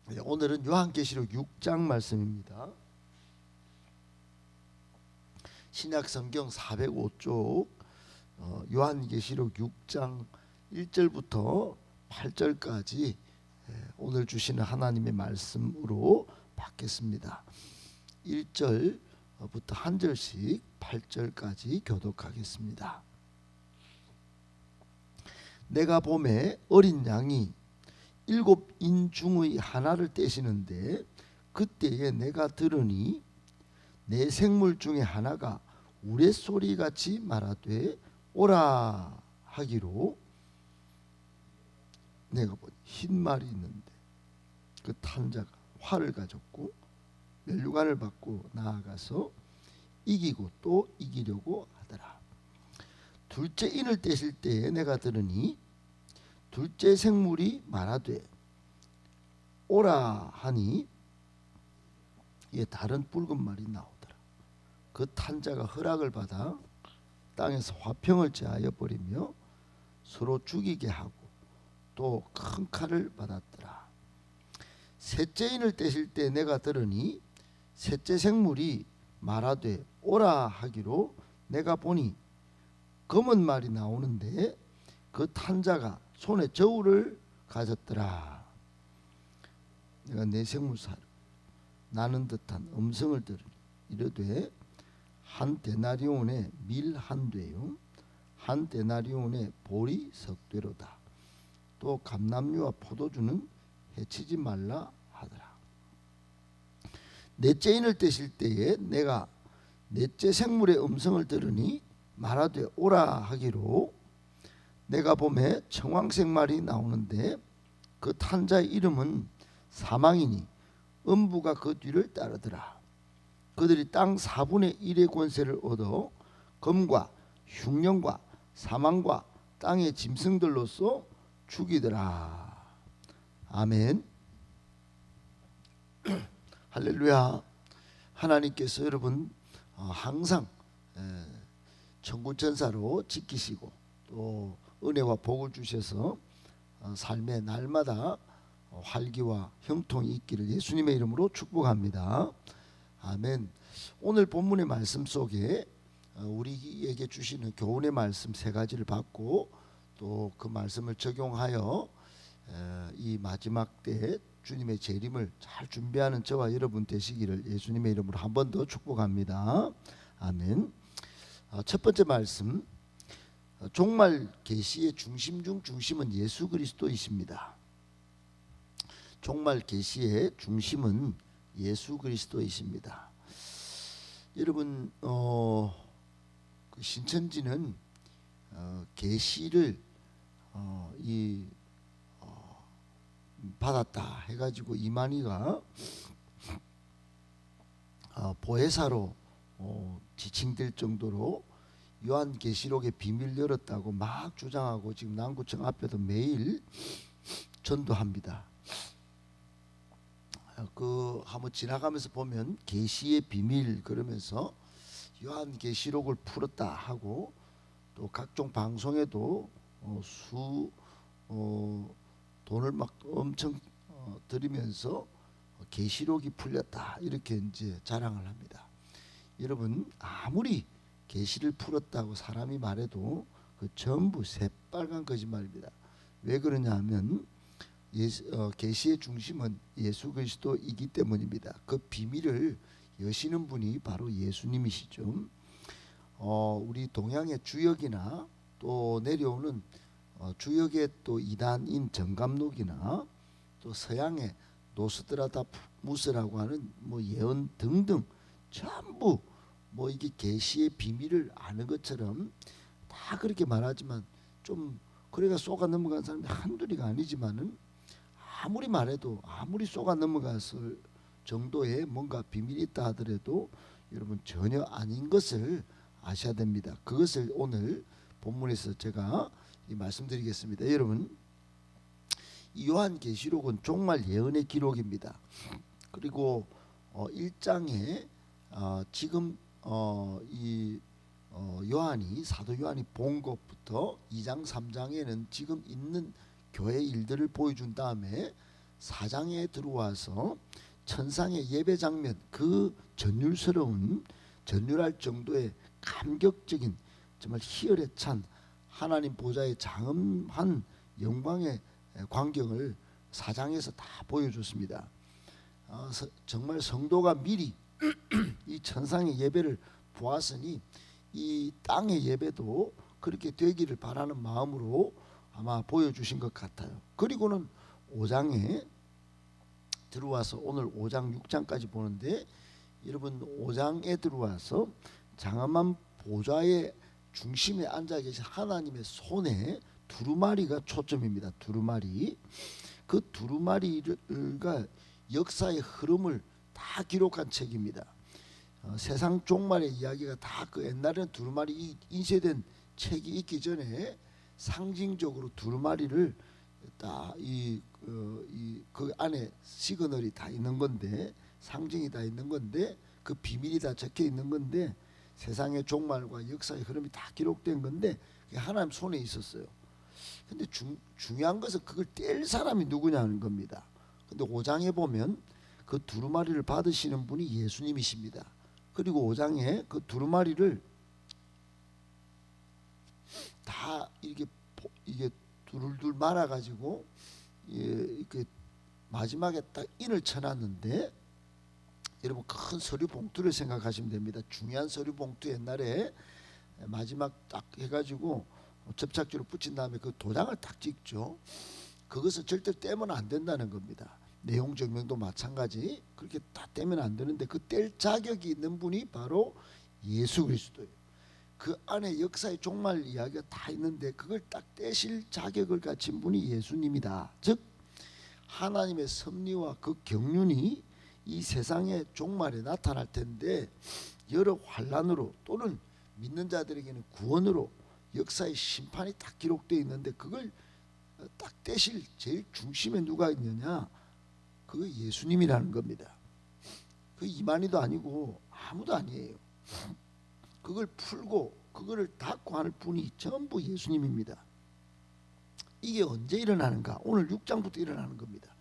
오늘은 요한계시록 6장 말씀입니다. 신약성경 405쪽 요한계시록 6장 1절부터 8절까지 오늘 주시는 하나님의 말씀으로 받겠습니다. 1절부터 한 절씩 8절까지 교독하겠습니다. 내가 보매 어린 양이 7인 중의 하나를 떼시는데 그때에 내가 들으니 내 생물 중에 하나가 우레소리같이 말하되 오라 하기로, 내가 보니 흰 말이 있는데 그 탄자가 활을 가졌고 면류관을 받고 나아가서 이기고 또 이기려고 하더라. 둘째 인을 떼실 때에 내가 들으니 둘째 생물이 말하되 오라 하니 이에 다른 붉은 말이 나오더라. 그 탄자가 허락을 받아 땅에서 화평을 제하여 버리며 서로 죽이게 하고 또 큰 칼을 받았더라. 셋째 인을 떼실 때 내가 들으니 셋째 생물이 말하되 오라 하기로, 내가 보니 검은 말이 나오는데 그 탄자가 손에 저울을 가졌더라. 내가 내 생물사를 나는 듯한 음성을 들으니 이르되 한 데나리온의 밀 한 되요 한 데나리온의 보리 석되로다. 또 감람류와 포도주는 해치지 말라 하더라. 넷째 인을 떼실 때에 내가 넷째 생물의 음성을 들으니 말하되 오라 하기로, 내가 보매 청황색 말이 나오는데 그 탄자의 이름은 사망이니 음부가 그 뒤를 따르더라. 그들이 땅 4분의 1의 권세를 얻어 검과 흉령과 사망과 땅의 짐승들로서 죽이더라. 아멘. 할렐루야. 하나님께서 여러분 항상 천군천사로 지키시고 또 은혜와 복을 주셔서 삶의 날마다 활기와 형통이 있기를 예수님의 이름으로 축복합니다. 아멘. 오늘 본문의 말씀 속에 우리에게 주시는 교훈의 말씀 세 가지를 받고 또 그 말씀을 적용하여 이 마지막 때 주님의 재림을 잘 준비하는 저와 여러분 되시기를 예수님의 이름으로 한 번 더 축복합니다. 아멘. 첫 번째 말씀, 종말 계시의 중심 중 중심은 예수 그리스도이십니다. 종말 계시의 중심은 예수 그리스도이십니다. 여러분 그 신천지는 계시를 받았다 해가지고 이만희가 보혜사로 지칭될 정도로 요한계시록의 비밀 열었다고 막 주장하고 지금 남구청 앞에도 매일 전도합니다. 그 한번 지나가면서 보면 계시의 비밀 그러면서 요한계시록을 풀었다 하고 또 각종 방송에도 돈을 막 엄청 들이면서 계시록이 풀렸다 이렇게 이제 자랑을 합니다. 여러분 아무리 계시를 풀었다고 사람이 말해도 그 전부 새빨간 거짓말입니다. 왜 그러냐 하면 계시의 중심은 예수 그리스도이기 때문입니다. 그 비밀을 여시는 분이 바로 예수님이시죠. 우리 동양의 주역이나 또 내려오는 주역의 또 이단인 정감록이나 또 서양의 노스트라다무스라고 하는 뭐 예언 등등 전부 뭐 이게 계시의 비밀을 아는 것처럼 다 그렇게 말하지만 좀 그래가 쏘가 넘어간 사람이 한둘이가 아니지만은 아무리 말해도 아무리 쏘가 넘어갔을 정도의 뭔가 비밀이 있다 하더라도 여러분 전혀 아닌 것을 아셔야 됩니다. 그것을 오늘 본문에서 제가 말씀드리겠습니다. 여러분 이 요한계시록은 종말 예언의 기록입니다. 그리고 1장에 지금 사도 요한이 본 것부터 2장 3장에는 지금 있는 교회 일들을 보여준 다음에 4장에 들어와서 천상의 예배 장면, 그 전율할 정도의 감격적인, 정말 희열에 찬 하나님 보좌의 장엄한 영광의 광경을 4장에서 다 보여줬습니다. 정말 성도가 미리 이 천상의 예배를 보았으니 이 땅의 예배도 그렇게 되기를 바라는 마음으로 아마 보여주신 것 같아요. 그리고는 5장에 들어와서 오늘 5장 6장까지 보는데, 여러분 5장에 들어와서 장엄한 보좌의 중심에 앉아 계신 하나님의 손에 두루마리가 초점입니다. 두루마리. 그 두루마리가 역사의 흐름을 다 기록한 책입니다. 세상 종말의 이야기가 다 그 옛날에는 두루마리 인쇄된 책이 있기 전에 상징적으로 두루마리를 다 그 안에 시그널이 다 있는 건데, 상징이 다 있는 건데, 그 비밀이 다 적혀 있는 건데, 세상의 종말과 역사의 흐름이 다 기록된 건데 그게 하나님 손에 있었어요. 근데 중요한 것은 그걸 뗄 사람이 누구냐는 겁니다. 근데 5장에 보면 그 두루마리를 받으시는 분이 예수님이십니다. 그리고 5장에 그 두루마리를 다 이게 둘둘 말아 가지고 이렇게 마지막에 딱 인을 쳐놨는데, 여러분 큰 서류 봉투를 생각하시면 됩니다. 중요한 서류 봉투, 옛날에 마지막 딱 해가지고 접착제로 붙인 다음에 그 도장을 딱 찍죠. 그것은 절대 떼면 안 된다는 겁니다. 내용 증명도 마찬가지. 그렇게 다 떼면 안 되는데 그 뗄 자격이 있는 분이 바로 예수 그리스도예요. 그 안에 역사의 종말 이야기가 다 있는데 그걸 딱 떼실 자격을 가진 분이 예수님이다. 즉 하나님의 섭리와 그 경륜이 이 세상의 종말에 나타날 텐데, 여러 환란으로 또는 믿는 자들에게는 구원으로 역사의 심판이 딱 기록되어 있는데, 그걸 딱 떼실 제일 중심에 누가 있느냐? 그거 예수님이라는 겁니다. 그 이만희도 아니고 아무도 아니에요. 그걸 풀고 그거를 닫고 하는 분이 전부 예수님입니다. 이게 언제 일어나는가? 오늘 6장부터 일어나는 겁니다.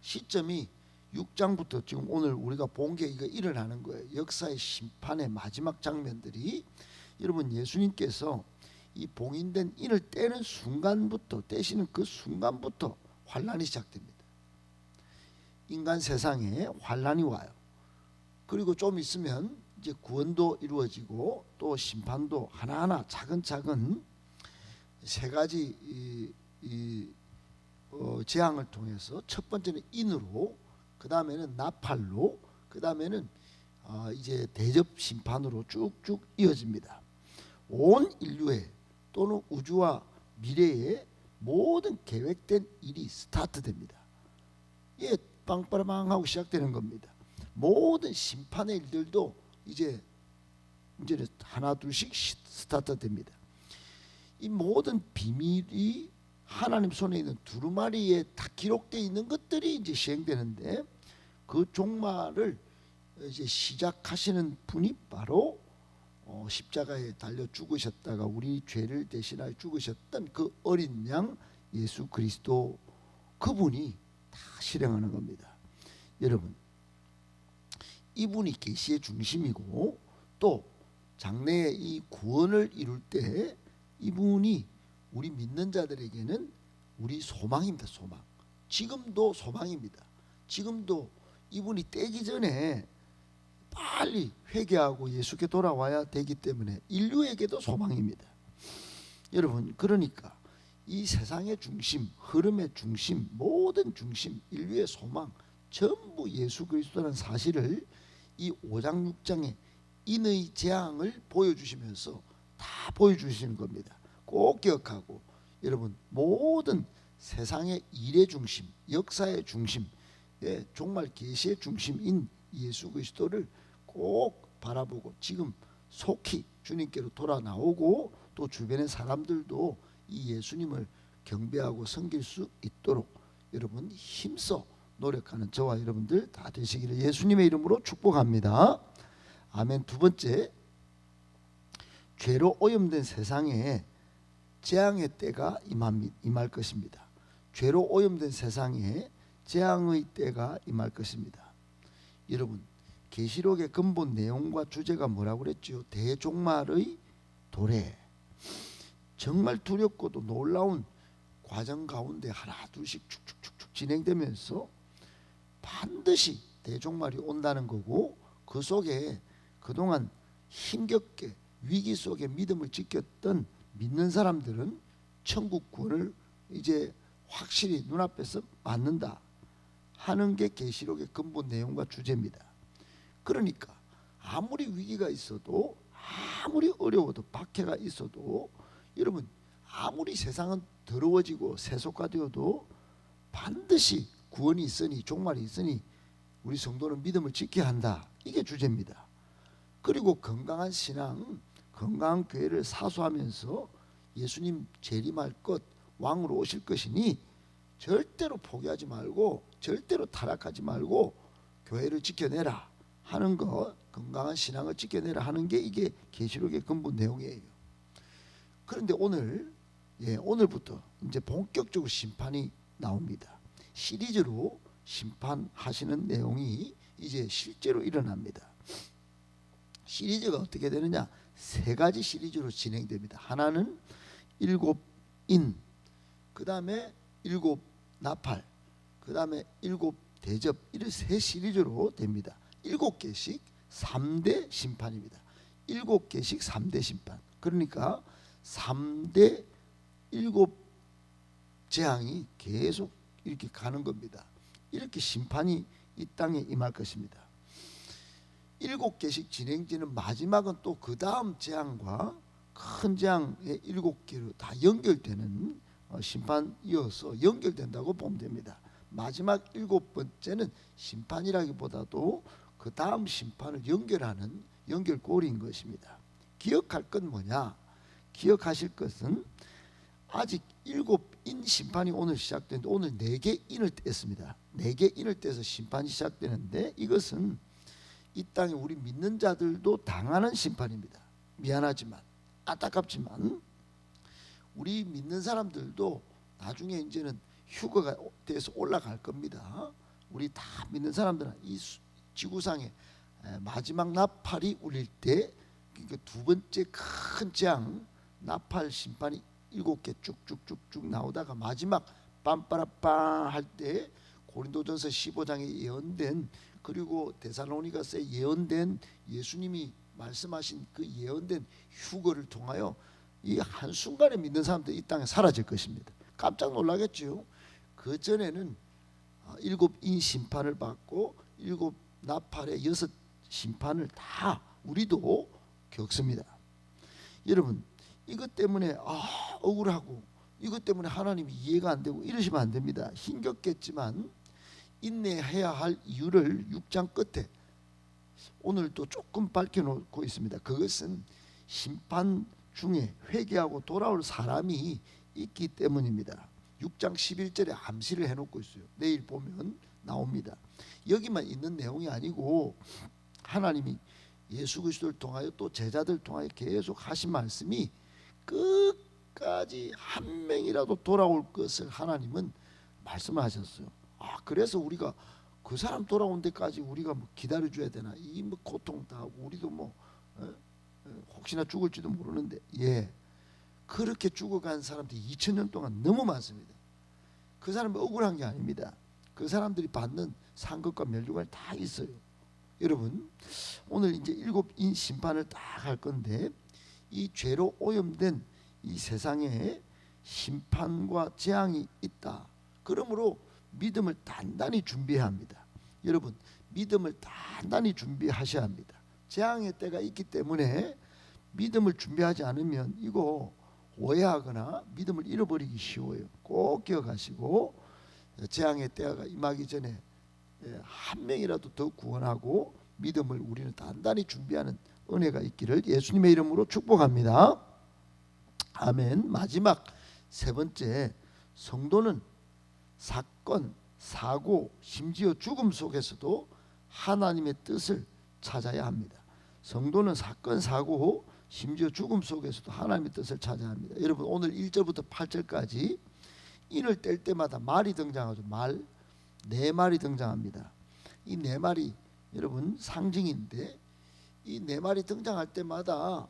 시점이 6장부터 지금 오늘 우리가 본 게 이거 일어나는 거예요. 역사의 심판의 마지막 장면들이. 여러분 예수님께서 이 봉인된 인을 떼는 순간부터, 떼시는 그 순간부터 환란이 시작됩니다. 인간 세상에 환란이 와요. 그리고 좀 있으면 이제 구원도 이루어지고 또 심판도 하나하나 차근차근 세 가지 재앙을 통해서, 첫 번째는 인으로, 그 다음에는 나팔로, 그 다음에는 이제 대접 심판으로 쭉쭉 이어집니다. 온 인류의 또는 우주와 미래의 모든 계획된 일이 스타트됩니다. 예, 빵빠라빵 하고 시작되는 겁니다. 모든 심판의 일들도 이제는 하나 둘씩 스타트됩니다. 이 모든 비밀이 하나님 손에 있는 두루마리에 다 기록되어 있는 것들이 이제 시행되는데, 그 종말을 이제 시작하시는 분이 바로 십자가에 달려 죽으셨다가 우리 죄를 대신하여 죽으셨던 그 어린 양 예수 그리스도, 그분이 다 실행하는 겁니다. 여러분 이분이 계시의 중심이고, 또 장래에 이 구원을 이룰 때 이분이 우리 믿는 자들에게는 우리 소망입니다. 소망. 지금도 소망입니다. 지금도 이분이 떼기 전에 빨리 회개하고 예수께 돌아와야 되기 때문에 인류에게도 소망입니다. 여러분 그러니까 이 세상의 중심, 흐름의 중심, 모든 중심, 인류의 소망 전부 예수 그리스도라는 사실을 이 5장 6장의 인의 재앙을 보여주시면서 다 보여주시는 겁니다. 꼭 기억하고, 여러분 모든 세상의 일의 중심, 역사의 중심, 종말 계시의 중심인 예수 그리스도를 꼭 바라보고 지금 속히 주님께로 돌아 나오고, 또 주변의 사람들도 이 예수님을 경배하고 섬길 수 있도록 여러분 힘써 노력하는 저와 여러분들 다 되시기를 예수님의 이름으로 축복합니다. 아멘. 두 번째, 죄로 오염된 세상에 재앙의 때가 임할 것입니다. 죄로 오염된 세상에 재앙의 때가 임할 것입니다. 여러분, 계시록의 근본 내용과 주제가 뭐라고 그랬죠? 대종말의 도래. 정말 두렵고도 놀라운 과정 가운데 하나 둘씩 축축축축 진행되면서 반드시 대종말이 온다는 거고, 그 속에 그동안 힘겹게 위기 속에 믿음을 지켰던 믿는 사람들은 천국 구원을 이제 확실히 눈앞에서 맞는다 하는 게 계시록의 근본 내용과 주제입니다. 그러니까 아무리 위기가 있어도, 아무리 어려워도, 박해가 있어도, 여러분 아무리 세상은 더러워지고 세속화되어도 반드시 구원이 있으니, 종말이 있으니 우리 성도는 믿음을 지켜야 한다. 이게 주제입니다. 그리고 건강한 신앙, 건강한 교회를 사수하면서 예수님 재림할 것, 왕으로 오실 것이니 절대로 포기하지 말고, 절대로 타락하지 말고 교회를 지켜내라 하는 것, 건강한 신앙을 지켜내라 하는 게 이게 계시록의 근본 내용이에요. 그런데 오늘부터 이제 본격적으로 심판이 나옵니다. 시리즈로 심판하시는 내용이 이제 실제로 일어납니다. 시리즈가 어떻게 되느냐? 세 가지 시리즈로 진행됩니다. 하나는 일곱 인, 그 다음에 일곱 나팔, 그 다음에 일곱 대접, 이런 세 시리즈로 됩니다. 7개씩 3대 심판입니다. 7개씩 3대 심판. 그러니까 3대 7 재앙이 계속 이렇게 가는 겁니다. 이렇게 심판이 이 땅에 임할 것입니다. 7개씩 진행되는 마지막은 또 그 다음 재앙과 큰 재앙의 7개로 다 연결되는 심판이어서 연결된다고 보면 됩니다. 마지막 7번째는 심판이라기보다도 그 다음 심판을 연결하는 연결고리인 것입니다. 기억할 건 뭐냐? 기억하실 것은 아직 7인 심판이 오늘 시작되는데, 오늘 4개 인을 뗐습니다. 4개 인을 떼서 심판이 시작되는데, 이것은 이 땅에 우리 믿는 자들도 당하는 심판입니다. 미안하지만, 안타깝지만 우리 믿는 사람들도 나중에 이제는 휴거가 돼서 올라갈 겁니다. 우리 다 믿는 사람들은 이 지구상에 마지막 나팔이 울릴 때, 그 두 번째 큰 재앙 나팔 심판이 7개 쭉쭉쭉쭉 나오다가 마지막 빰빠라빵 할 때 고린도전서 15장에 예언된, 그리고 데살로니가서에 예언된, 예수님이 말씀하신 그 예언된 휴거를 통하여 이 한순간에 믿는 사람들 이 땅에 사라질 것입니다. 깜짝 놀라겠죠. 그 전에는 7인 심판을 받고 7 나팔의 6 심판을 다 우리도 겪습니다. 여러분, 이것 때문에 억울하고, 이것 때문에 하나님이 이해가 안 되고 이러시면 안 됩니다. 힘겹겠지만 인내해야 할 이유를 6장 끝에 오늘도 조금 밝혀놓고 있습니다. 그것은 심판 중에 회개하고 돌아올 사람이 있기 때문입니다. 6장 11절에 암시를 해놓고 있어요. 내일 보면 나옵니다. 여기만 있는 내용이 아니고 하나님이 예수 그리스도를 통하여 또 제자들 통하여 계속 하신 말씀이 끝까지 한 명이라도 돌아올 것을 하나님은 말씀하셨어요. 그래서 우리가 그 사람 돌아온 데까지 우리가 뭐 기다려줘야 되나? 이 뭐 고통 다 하고 우리도 뭐 혹시나 죽을지도 모르는데, 그렇게 죽어간 사람들이 2000년 동안 너무 많습니다. 그 사람이 억울한 게 아닙니다. 그 사람들이 받는 상급과 멸류관이 다 있어요. 여러분, 오늘 이제 7인 심판을 딱 할 건데, 이 죄로 오염된 이 세상에 심판과 재앙이 있다. 그러므로 믿음을 단단히 준비해야 합니다. 여러분, 믿음을 단단히 준비하셔야 합니다. 재앙의 때가 있기 때문에 믿음을 준비하지 않으면 이거 오해하거나 믿음을 잃어버리기 쉬워요. 꼭 기억하시고, 재앙의 때가 임하기 전에 한 명이라도 더 구원하고 믿음을 우리는 단단히 준비하는 은혜가 있기를 예수님의 이름으로 축복합니다. 아멘. 마지막 세 번째, 성도는 사건, 사고, 심지어 죽음 속에서도 하나님의 뜻을 찾아야 합니다. 성도는 사건, 사고, 심지어 죽음 속에서도 하나님의 뜻을 찾아야 합니다. 여러분, 오늘 1절부터 8절까지 인을 뗄 때마다 말이 등장하죠. 말, 네 마리 등장합니다. 이 네 마리 여러분 상징인데, 이 네 마리 등장할 때마다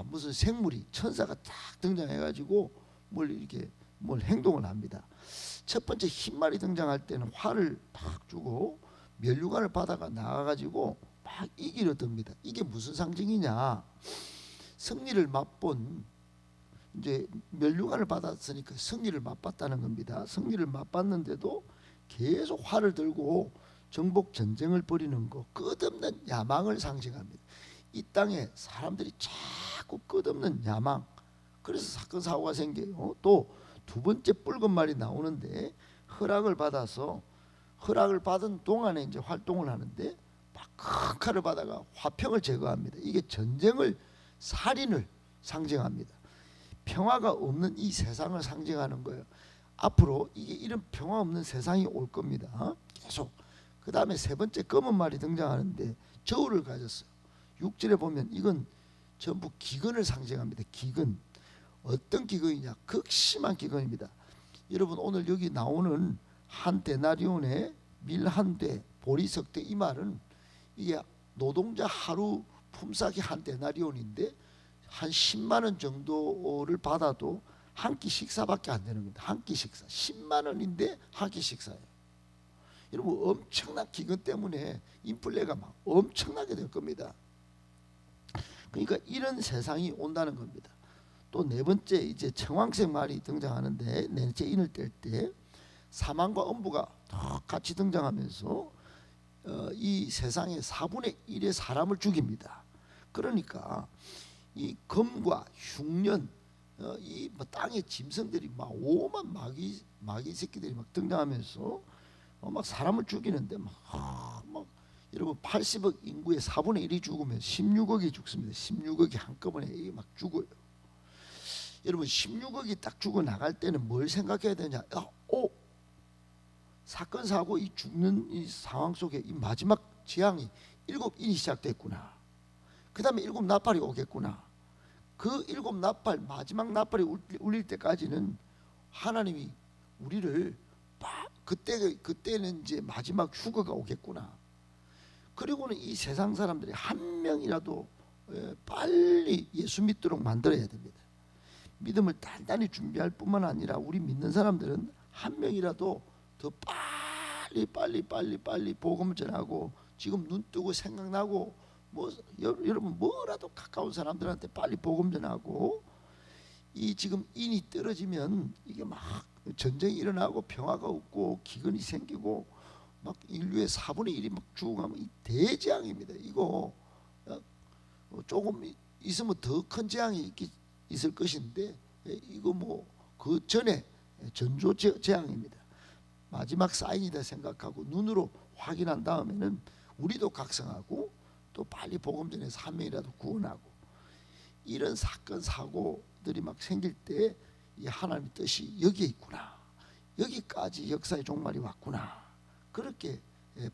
무슨 생물이 천사가 딱 등장해가지고 뭘 행동을 합니다. 첫 번째 흰 말이 등장할 때는 활을 팍 주고 면류관을 받아가 나가가지고 막 이기려 듭니다. 이게 무슨 상징이냐? 승리를 맛본, 이제 면류관을 받았으니까 승리를 맛봤다는 겁니다. 승리를 맛봤는데도 계속 활을 들고 정복 전쟁을 벌이는 거, 끝없는 야망을 상징합니다. 이 땅에 사람들이 자꾸 끝없는 야망, 그래서 사건 사고가 생겨요. 또 두 번째 붉은 말이 나오는데, 허락을 받아서 허락을 받은 동안에 이제 활동을 하는데 막 큰 칼을 받아가 화평을 제거합니다. 이게 전쟁을, 살인을 상징합니다. 평화가 없는 이 세상을 상징하는 거예요. 앞으로 이런 평화 없는 세상이 올 겁니다. 계속. 그 다음에 세 번째 검은 말이 등장하는데 저울을 가졌어요. 6절에 보면 이건 전부 기근을 상징합니다. 기근. 어떤 기근이냐? 극심한 기근입니다. 여러분, 오늘 여기 나오는 한 데나리온에 밀 한 대, 보리 석 대, 이 말은 이게 노동자 하루 품삯이 한 데나리온인데 한 10만 원 정도를 받아도 한 끼 식사밖에 안 되는 겁니다. 한 끼 식사 10만 원인데 한 끼 식사예요. 여러분, 엄청난 기근 때문에 인플레가 막 엄청나게 될 겁니다. 그러니까 이런 세상이 온다는 겁니다. 또 네 번째 이제 청황색 말이 등장하는데, 네 번째 인을 뗄 때 사망과 엄부가 같이 등장하면서 이 세상의 4분의 1의 사람을 죽입니다. 그러니까 이 검과 흉년, 이 땅의 짐승들이 막 오만 마귀 새끼들이 막 등장하면서 막 사람을 죽이는데 막 여러분, 80억 인구의 4분의 1이 죽으면 16억이 죽습니다. 16억이 한꺼번에 막 죽어요. 여러분, 16억이 딱 죽어 나갈 때는 뭘 생각해야 되냐? 사건 사고 이 죽는 이 상황 속에 이 마지막 재앙이 7인이 시작됐구나. 그 다음에 7나팔이 오겠구나. 그 7나팔, 마지막 나팔이 울릴 때까지는 하나님이 우리를 그때는 이제 마지막 휴거가 오겠구나. 그리고는 이 세상 사람들이 한 명이라도 빨리 예수 믿도록 만들어야 됩니다. 믿음을 단단히 준비할 뿐만 아니라 우리 믿는 사람들은 한 명이라도 더 빨리 복음을 전하고, 지금 눈 뜨고 생각나고 여러분 뭐라도 가까운 사람들한테 빨리 복음 전하고, 이 지금 인이 떨어지면 이게 막 전쟁이 일어나고 평화가 없고 기근이 생기고 막 인류의 4분의 1이 막 죽어가면 이 대재앙입니다. 이거 조금 있으면 더 큰 재앙이 있을 것인데, 이거 그 전에 전조 재앙입니다. 마지막 사인이다 생각하고 눈으로 확인한 다음에는 우리도 각성하고 또 빨리 복음 전해서 한 명이라도 구원하고, 이런 사건 사고들이 막 생길 때 이 하나님의 뜻이 여기에 있구나, 여기까지 역사의 종말이 왔구나, 그렇게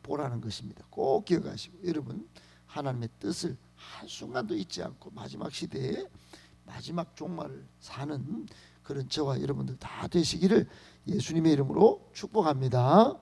보라는 것입니다. 꼭 기억하시고, 여러분, 하나님의 뜻을 한순간도 잊지 않고 마지막 시대에 마지막 종말을 사는 그런 저와 여러분들 다 되시기를 예수님의 이름으로 축복합니다.